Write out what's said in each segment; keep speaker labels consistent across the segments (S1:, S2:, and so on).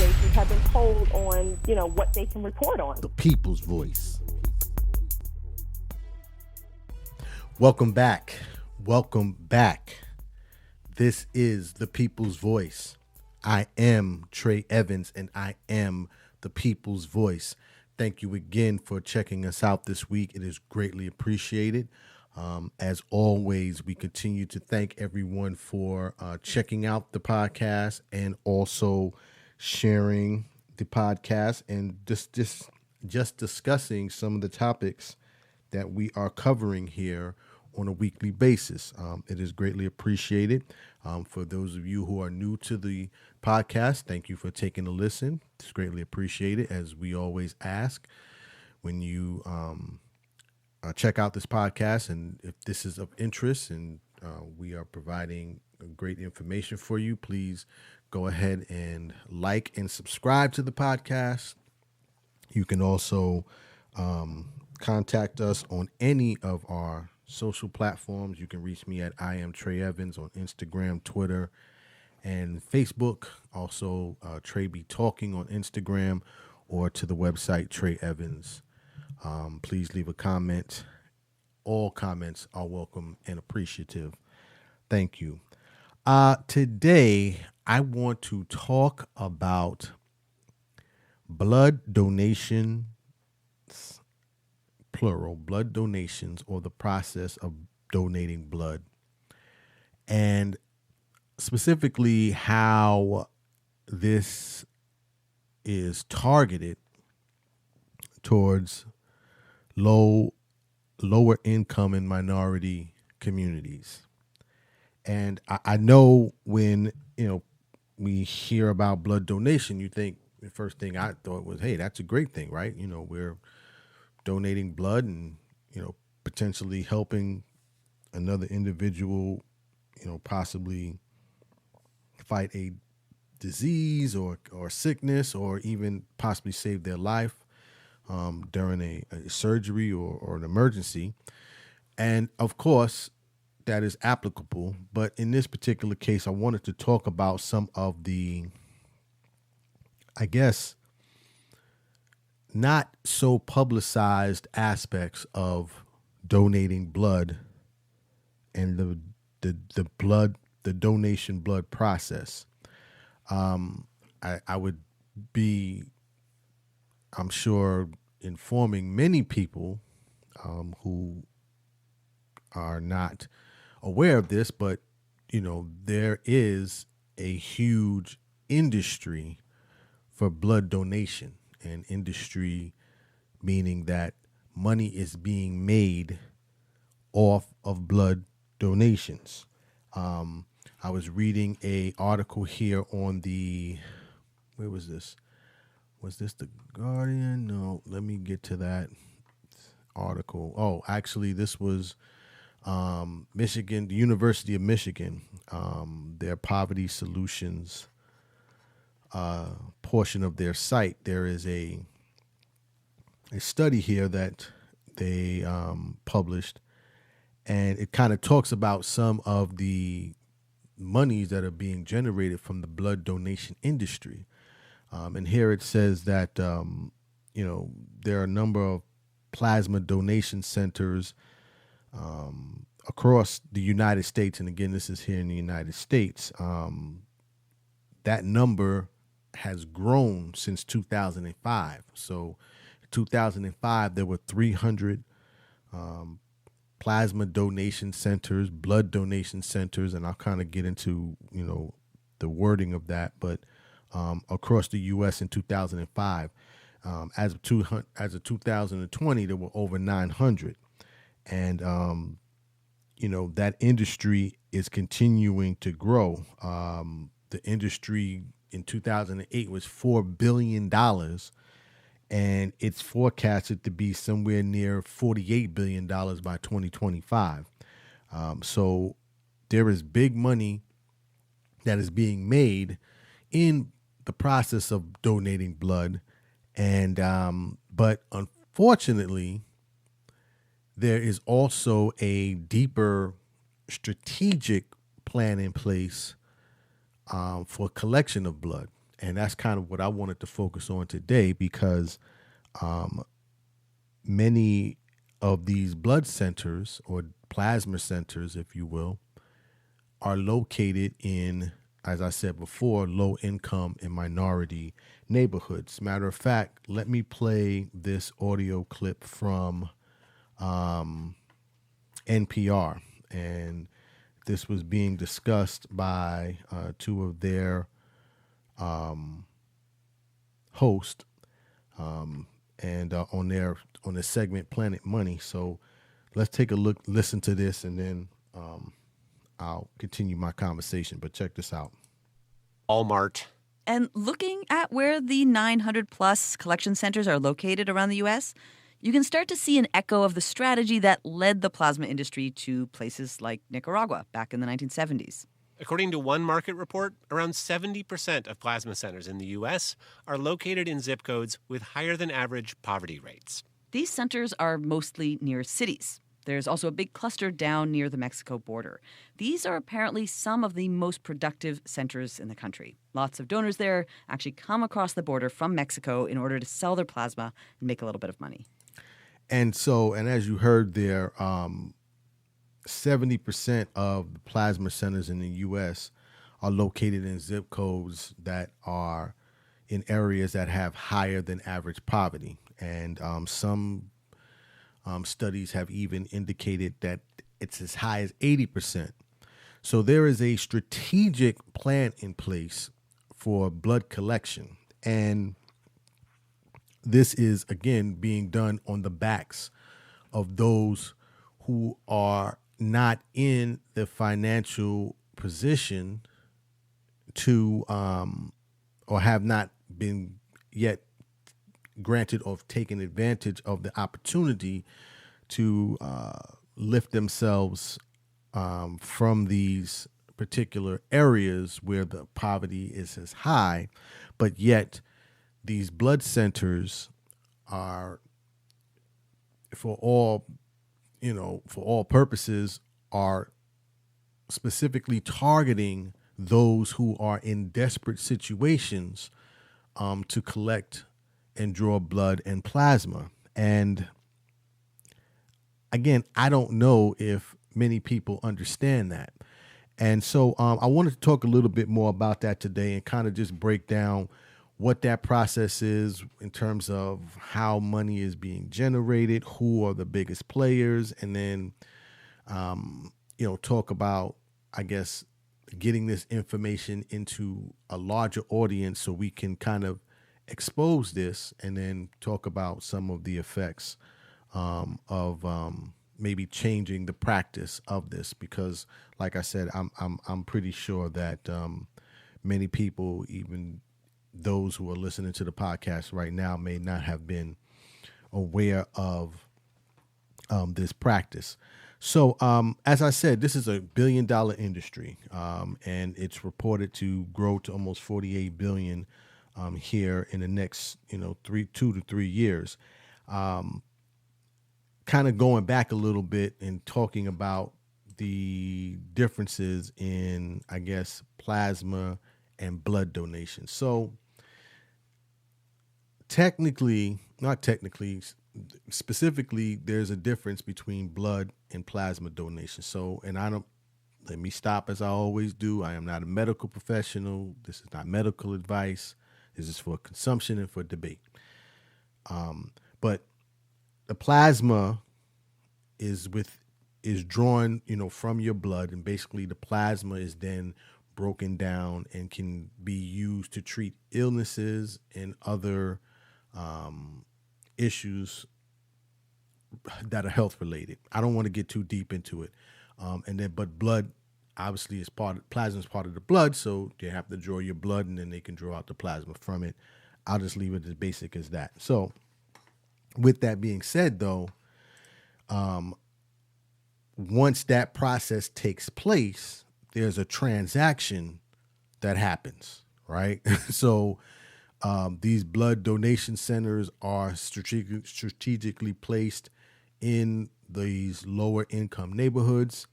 S1: organizations have been told on, what they can report on.
S2: The people's voice. Welcome back. Welcome back. This is the people's voice. I am Trey Evans, and I am the people's voice. Thank you again for checking us out this week. It is greatly appreciated. As always, we continue to thank everyone for checking out the podcast and also sharing the podcast and just discussing some of the topics that we are covering here on a weekly basis. It is greatly appreciated. For those of you who are new to the podcast, thank you for taking a listen. It's greatly appreciated, as we always ask when you check out this podcast, and if this is of interest and we are providing great information for you, please go ahead and like and subscribe to the podcast. You can also contact us on any of our social platforms. You can reach me at I am Trey Evans on Instagram, Twitter, and Facebook. Also, Trey Be Talking on Instagram, or to the website Trey Evans. Please leave a comment. All comments are welcome and appreciative. Thank you. Today, I want to talk about blood donations, plural, blood donations, or the process of donating blood, and specifically how this is targeted towards lower income and minority communities. And I know when we hear about blood donation, you think the first thing I thought was, hey, that's a great thing, right? We're donating blood and potentially helping another individual, possibly fight a disease or sickness, or even possibly save their life during a surgery or an emergency. And of course, that is applicable. But in this particular case, I wanted to talk about some of the, I guess, not so publicized aspects of donating blood and the donation blood process. I would be, I'm sure, informing many people who are not aware of this, but there is a huge industry for blood donation, and industry meaning that money is being made off of blood donations. I was reading a article here on where was this? Was this the Guardian? No, let me get to that article. Oh, actually, this was Michigan, the University of Michigan, their poverty solutions portion of their site. There is a study here that they published, and it kind of talks about some of the monies that are being generated from the blood donation industry. And here it says that, there are a number of plasma donation centers across the United States. And again, this is here in the United States. That number has grown since 2005. So in 2005, there were 300 plasma donation centers, blood donation centers, and I'll kind of get into, the wording of that, but across the U.S. in 2005. As of 2020, there were over 900. And, that industry is continuing to grow. The industry in 2008 was $4 billion, and it's forecasted to be somewhere near $48 billion by 2025. So there is big money that is being made in the process of donating blood. And but unfortunately, there is also a deeper strategic plan in place for collection of blood. And that's kind of what I wanted to focus on today because many of these blood centers or plasma centers, if you will, are located in, as I said before, low income and minority neighborhoods. Matter of fact, let me play this audio clip from NPR. And this was being discussed by two of their hosts and on the segment Planet Money. So let's take a look, listen to this, and then I'll continue my conversation. But check this out.
S3: Walmart.
S4: And looking at where the 900 plus collection centers are located around the U.S., you can start to see an echo of the strategy that led the plasma industry to places like Nicaragua back in the 1970s.
S3: According to one market report, around 70% of plasma centers in the U.S. are located in zip codes with higher than average poverty rates.
S4: These centers are mostly near cities. There's also a big cluster down near the Mexico border. These are apparently some of the most productive centers in the country. Lots of donors there actually come across the border from Mexico in order to sell their plasma and make a little bit of money.
S2: And as you heard there, 70% of the plasma centers in the U.S. are located in zip codes that are in areas that have higher than average poverty. And some studies have even indicated that it's as high as 80%. So there is a strategic plan in place for blood collection. And this is, again, being done on the backs of those who are not in the financial position to or have not been yet granted or taken advantage of the opportunity to lift themselves from these particular areas where the poverty is as high, but yet these blood centers are, for all purposes, are specifically targeting those who are in desperate situations to collect and draw blood and plasma. And again, I don't know if many people understand that. And so I wanted to talk a little bit more about that today and kind of just break down what that process is in terms of how money is being generated, who are the biggest players, and then, talk about, I guess, getting this information into a larger audience so we can kind of expose this and then talk about some of the effects of maybe changing the practice of this, because like I said, I'm pretty sure that many people, even those who are listening to the podcast right now, may not have been aware of this practice. So as I said, this is $1 billion industry, and it's reported to grow to almost 48 billion here in the next 2 to 3 years. Kind of going back a little bit and talking about the differences in, I guess, plasma and blood donation. So specifically, there's a difference between blood and plasma donation. So, let me stop as I always do. I am not a medical professional. This is not medical advice. This is for consumption and for debate. But the plasma is drawn, from your blood, and basically the plasma is then broken down and can be used to treat illnesses and other issues that are health related. I don't want to get too deep into it. But blood obviously plasma is part of the blood, so they have to draw your blood and then they can draw out the plasma from it. I'll just leave it as basic as that. So with that being said, though, once that process takes place, there's a transaction that happens, right? So these blood donation centers are strategically placed in these lower income neighborhoods.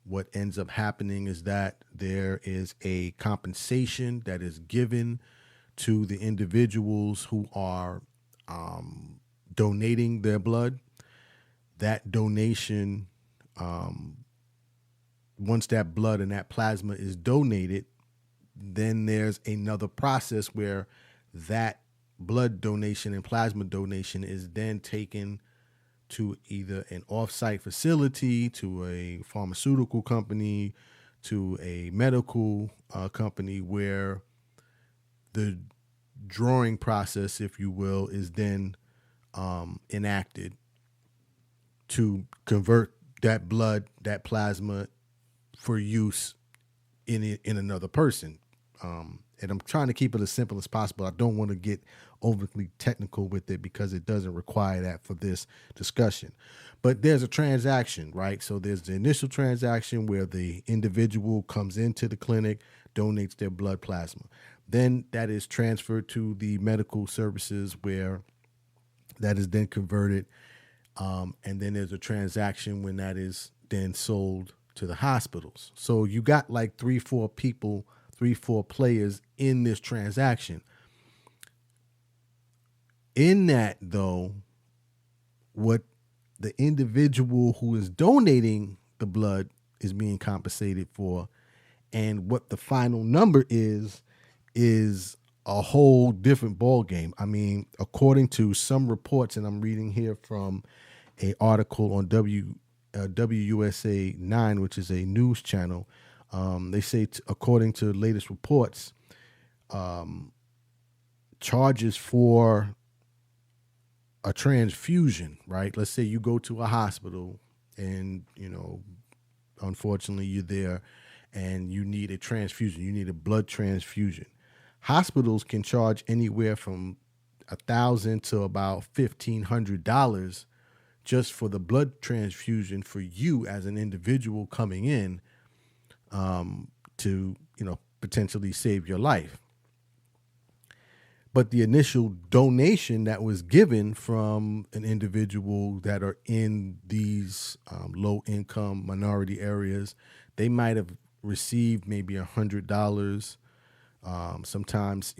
S2: What ends up happening is that there is a compensation that is given to the individuals who are donating their blood. That donation, once that blood and that plasma is donated, then there's another process where that blood donation and plasma donation is then taken to either an off-site facility, to a pharmaceutical company, to a medical company, where the drawing process, if you will, is then enacted to convert that blood, that plasma, for use in another person. And I'm trying to keep it as simple as possible. I don't want to get overly technical with it because it doesn't require that for this discussion. But there's a transaction, right? So there's the initial transaction where the individual comes into the clinic, donates their blood plasma. Then that is transferred to the medical services where that is then converted. And then there's a transaction when that is then sold to the hospitals. So you got like 3-4 people, 3-4 players in this transaction. In that, though, what the individual who is donating the blood is being compensated for, and what the final number is a whole different ball game. I mean, according to some reports, and I'm reading here from an article on WUSA 9, which is a news channel. They say, according to latest reports, charges for a transfusion, right? Let's say you go to a hospital and, unfortunately you're there and you need a transfusion. You need a blood transfusion. Hospitals can charge anywhere from $1,000 to about $1,500 just for the blood transfusion for you as an individual coming in to, potentially save your life. But the initial donation that was given from an individual that are in these low-income minority areas, they might have received maybe $100. Sometimes,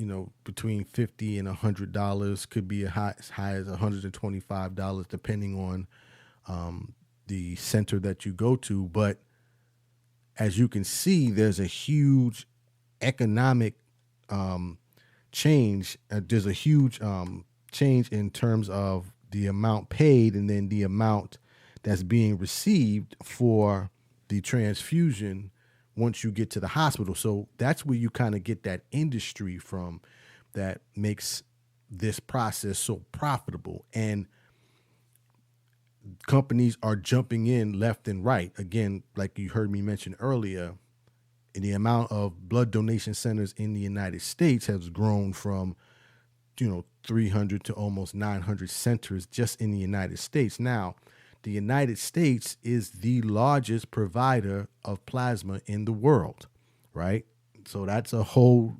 S2: between $50 and $100, could be as high as $125, depending on the center that you go to. But as you can see, there's a huge economic change. There's a huge change in terms of the amount paid and then the amount that's being received for the transfusion once you get to the hospital. So that's where you kind of get that industry from that makes this process so profitable. And companies are jumping in left and right. Again, like you heard me mention earlier, the amount of blood donation centers in the United States has grown from, 300 to almost 900 centers just in the United States. Now, the United States is the largest provider of plasma in the world, right? So that's a whole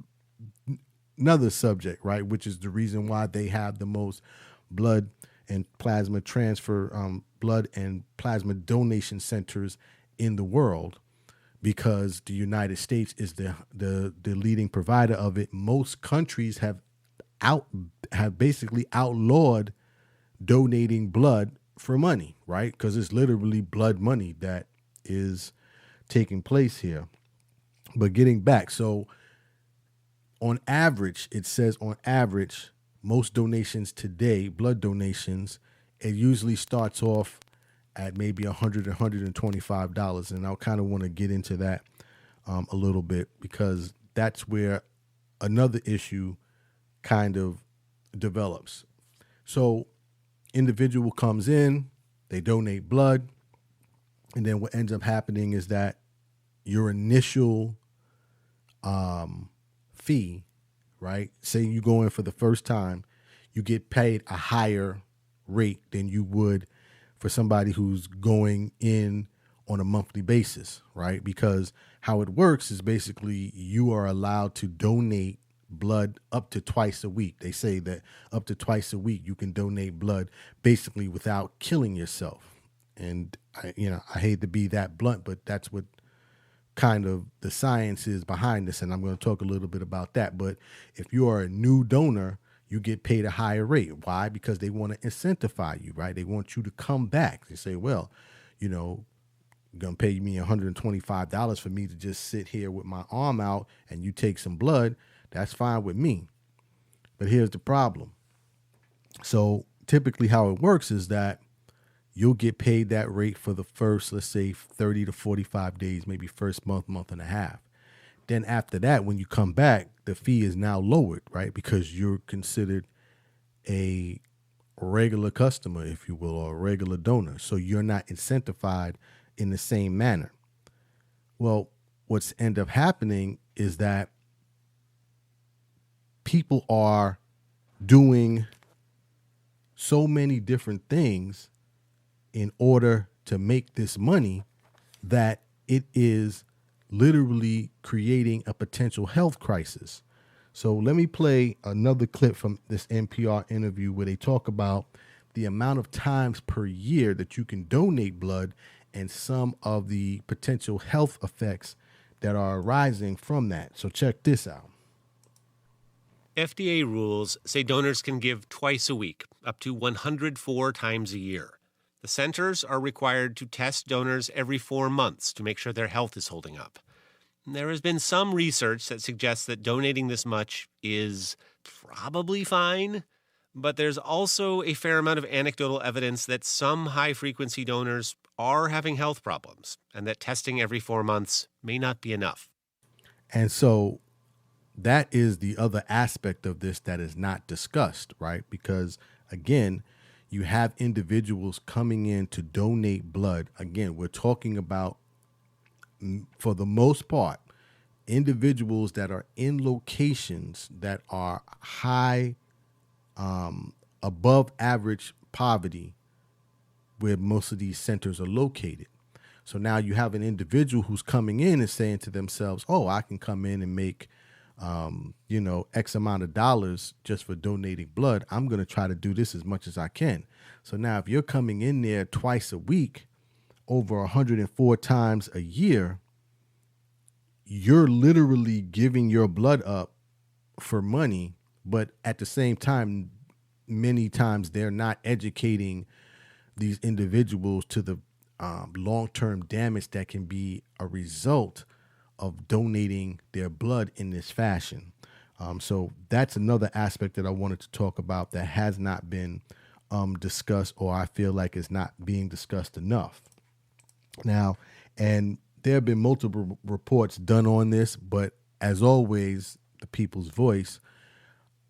S2: another subject, right? Which is the reason why they have the most blood and plasma transfer, blood and plasma donation centers in the world, because the United States is the leading provider of it. Most countries have basically outlawed donating blood for money, right? Because it's literally blood money that is taking place here. But getting back, so on average, it says on average, most donations today, blood donations, it usually starts off at maybe $100, $125. And I kind of want to get into that a little bit, because that's where another issue kind of develops. So individual comes in, they donate blood, and then what ends up happening is that your initial fee, right? Say you go in for the first time, you get paid a higher rate than you would for somebody who's going in on a monthly basis, right? Because how it works is basically you are allowed to donate blood up to twice a week. They say that up to twice a week you can donate blood basically without killing yourself. And I hate to be that blunt, but that's what kind of the science is behind this, and I'm going to talk a little bit about that. But if you are a new donor, you get paid a higher rate. Why? Because they want to incentivize you, right? They want you to come back. They say, well, you know, you're going to pay me $125 for me to just sit here with my arm out and you take some blood. That's fine with me. But here's the problem. So typically how it works is that you'll get paid that rate for the first, let's say, 30 to 45 days, maybe first month, month and a half. Then after that, when you come back, the fee is now lowered, right? Because you're considered a regular customer, if you will, or a regular donor. So you're not incentivized in the same manner. Well, what's end up happening is that people are doing so many different things in order to make this money that it is literally creating a potential health crisis. So let me play another clip from this NPR interview where they talk about the amount of times per year that you can donate blood and some of the potential health effects that are arising from that. So check this out.
S3: FDA rules say donors can give twice a week, up to 104 times a year. The centers are required to test donors every 4 months to make sure their health is holding up. There has been some research that suggests that donating this much is probably fine, but there's also a fair amount of anecdotal evidence that some high-frequency donors are having health problems and that testing every 4 months may not be enough.
S2: And so that is the other aspect of this that is not discussed, right? Because, again, you have individuals coming in to donate blood. Again, we're talking about, for the most part, individuals that are in locations that are high, above average poverty, where most of these centers are located. So now you have an individual who's coming in and saying to themselves, oh, I can come in and make, X amount of dollars just for donating blood. I'm going to try to do this as much as I can. So now if you're coming in there twice a week, over 104 times a year, you're literally giving your blood up for money. But at the same time, many times they're not educating these individuals to the long-term damage that can be a result of donating their blood in this fashion. So that's another aspect that I wanted to talk about that has not been discussed, or I feel like is not being discussed enough. Now, and there have been multiple reports done on this, but as always, the people's voice,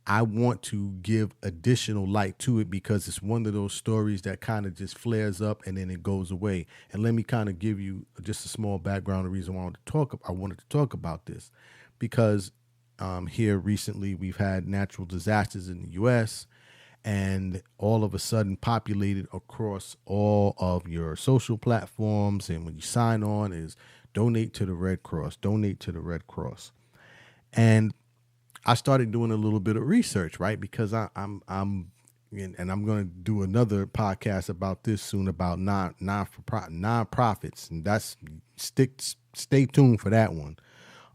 S2: I want to give additional light to it because it's one of those stories that kind of just flares up and then it goes away. And let me kind of give you just a small background. The reason why I wanted to talk about this, because here recently we've had natural disasters in the U.S. and all of a sudden populated across all of your social platforms. And when you sign on is donate to the Red Cross, donate to the Red Cross. And I started doing a little bit of research, right? Because I'm going to do another podcast about this soon about nonprofits, and that's stay tuned for that one.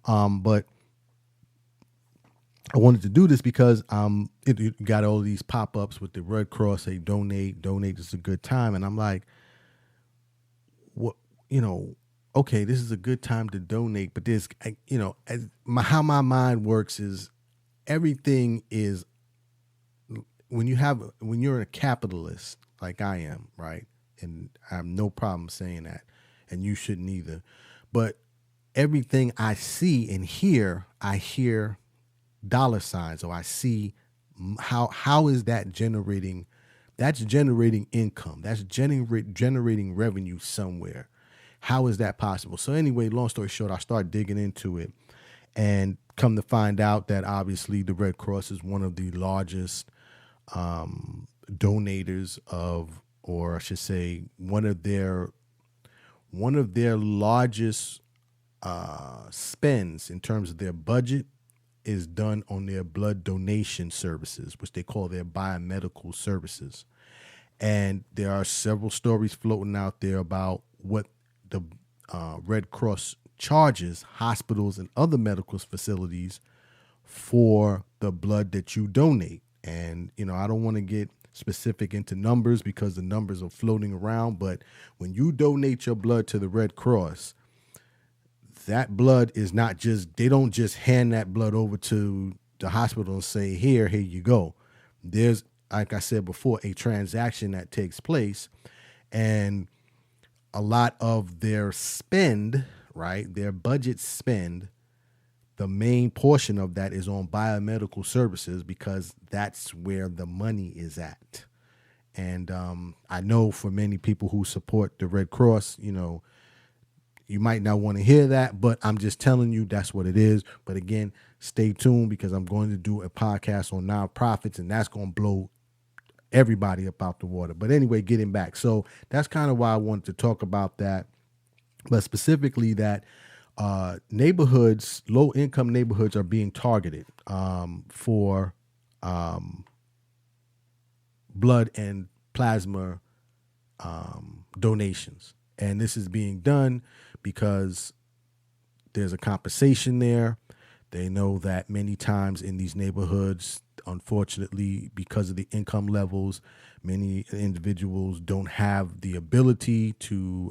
S2: But I wanted to do this because it got all these pop-ups with the Red Cross, say donate is a good time, and I'm like, what, okay, this is a good time to donate, but there's, how my mind works is everything is when you're a capitalist like I am, right? And I have no problem saying that, and you shouldn't either. But everything I see and hear, I hear dollar signs, or I see how is that generating? That's generating income. That's generating revenue somewhere. How is that possible? So anyway, long story short, I started digging into it and come to find out that obviously the Red Cross is one of the largest donators of, or I should say, one of their largest spends in terms of their budget is done on their blood donation services, which they call their biomedical services. And there are several stories floating out there about what the Red Cross charges hospitals and other medical facilities for the blood that you donate. And, I don't want to get specific into numbers because the numbers are floating around, but when you donate your blood to the Red Cross, that blood is not just, they don't just hand that blood over to the hospital and say, here you go. There's, like I said before, a transaction that takes place, and a lot of their spend, right, their budget spend, the main portion of that is on biomedical services because that's where the money is at. And I know for many people who support the Red Cross, you might not want to hear that, but I'm just telling you that's what it is. But again, stay tuned because I'm going to do a podcast on nonprofits, and that's going to blow everybody up out the water. But anyway, getting back. So that's kind of why I wanted to talk about that, but specifically that neighborhoods, low-income neighborhoods are being targeted for blood and plasma donations. And this is being done because there's a compensation there. They know that many times in these neighborhoods, unfortunately, because of the income levels, many individuals don't have the ability to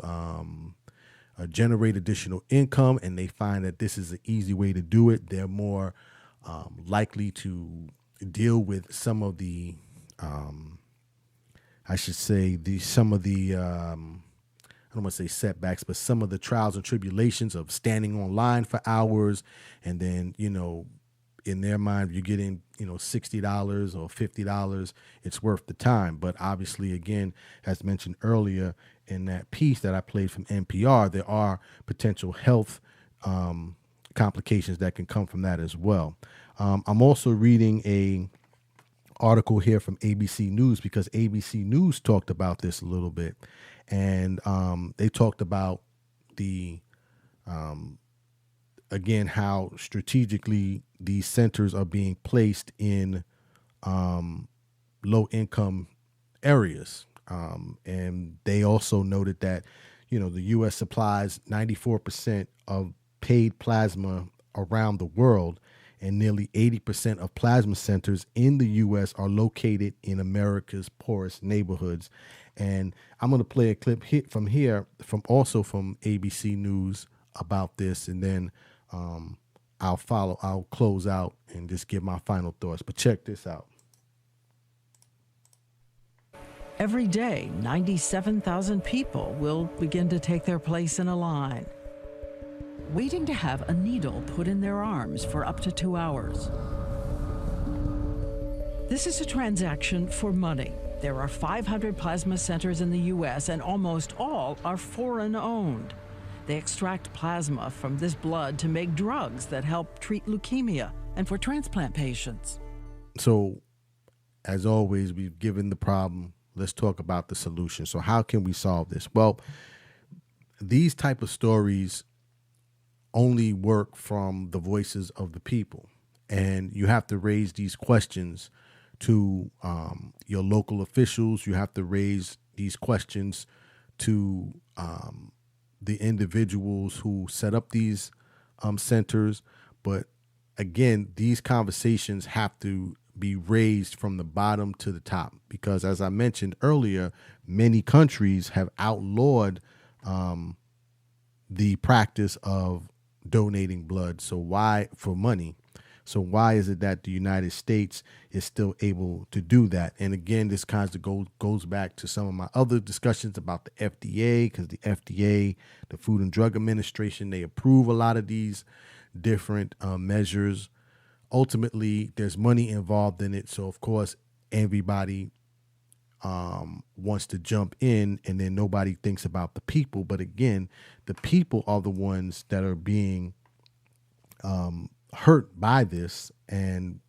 S2: generate additional income, and they find that this is an easy way to do it. They're more likely to deal with some of the, I don't want to say setbacks, but some of the trials and tribulations of standing online for hours. And then, in their mind, you're getting, $60 or $50, it's worth the time. But obviously, again, as mentioned earlier in that piece that I played from NPR, there are potential health complications that can come from that as well. I'm also reading a article here from ABC News because ABC News talked about this a little bit. And they talked about the, again, how strategically these centers are being placed in low-income areas. And they also noted that, the U.S. supplies 94% of paid plasma around the world, and nearly 80% of plasma centers in the U.S. are located in America's poorest neighborhoods. And I'm going to play a clip from ABC News about this, and then I'll close out and just give my final thoughts. But check this out.
S5: Every day, 97,000 people will begin to take their place in a line, waiting to have a needle put in their arms for up to 2 hours. This is a transaction for money. There are 500 plasma centers in the U.S., and almost all are foreign-owned. They extract plasma from this blood to make drugs that help treat leukemia and for transplant patients.
S2: So, as always, we've given the problem. Let's talk about the solution. So how can we solve this? Well, these type of stories only work from the voices of the people. And you have to raise these questions to your local officials. You have to raise these questions to the individuals who set up these centers. But again, these conversations have to be raised from the bottom to the top, because as I mentioned earlier, many countries have outlawed the practice of donating blood. So why for money? So why is it that the United States is still able to do that? And again, this kind of goes back to some of my other discussions about the FDA, because the FDA, the Food and Drug Administration, they approve a lot of these different measures. Ultimately, there's money involved in it. So, of course, everybody wants to jump in, and then nobody thinks about the people. But again, the people are the ones that are being hurt by this. And,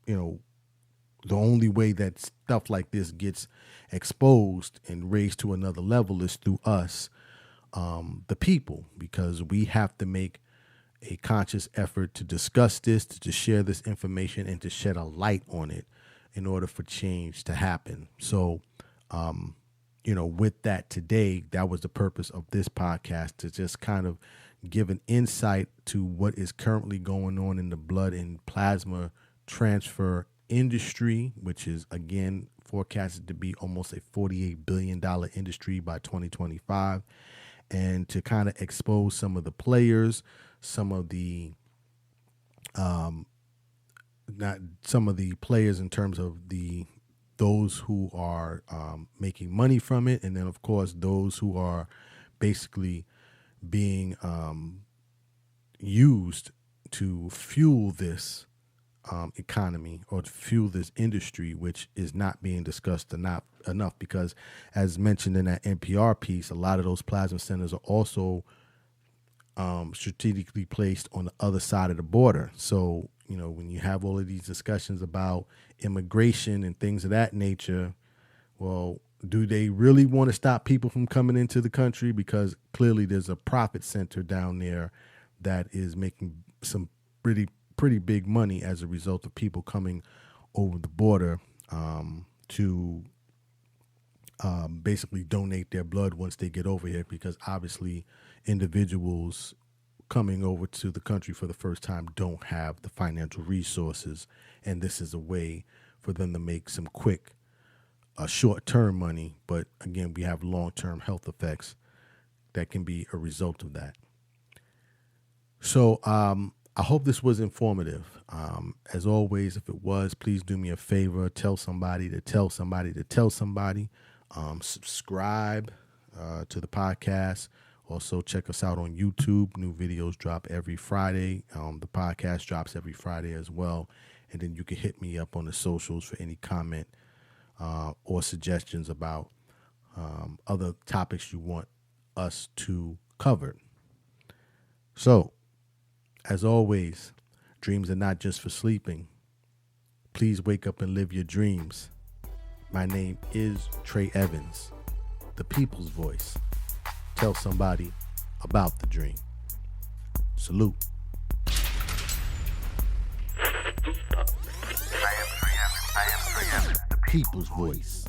S2: the only way that stuff like this gets exposed and raised to another level is through us, the people, because we have to make a conscious effort to discuss this, to share this information, and to shed a light on it in order for change to happen. So, with that today, that was the purpose of this podcast, to just kind of give an insight to what is currently going on in the blood and plasma transfer industry, which is, again, forecasted to be almost a $48 billion industry by 2025, and to kind of expose some of the players, some of the not some of the players in terms of those who are making money from it, and then of course those who are basically being used to fuel this economy or to fuel this industry, which is not being discussed enough because, as mentioned in that NPR piece, a lot of those plasma centers are also strategically placed on the other side of the border. So, when you have all of these discussions about immigration and things of that nature, well, do they really want to stop people from coming into the country? Because clearly there's a profit center down there that is making some pretty big money as a result of people coming over the border to basically donate their blood once they get over here, because obviously individuals coming over to the country for the first time don't have the financial resources, and this is a way for them to make some quick short-term money. But again, we have long-term health effects that can be a result of that. So I hope this was informative. As always, if it was, please do me a favor. Tell somebody to tell somebody to tell somebody. Subscribe to the podcast. Also, check us out on YouTube. New videos drop every Friday. The podcast drops every Friday as well. And then you can hit me up on the socials for any comment or suggestions about other topics you want us to cover. So, as always, dreams are not just for sleeping. Please wake up and live your dreams. My name is Trey Evans, the people's voice. Tell somebody about the dream. Salute.
S6: I am Trey Evans.
S2: People's voice.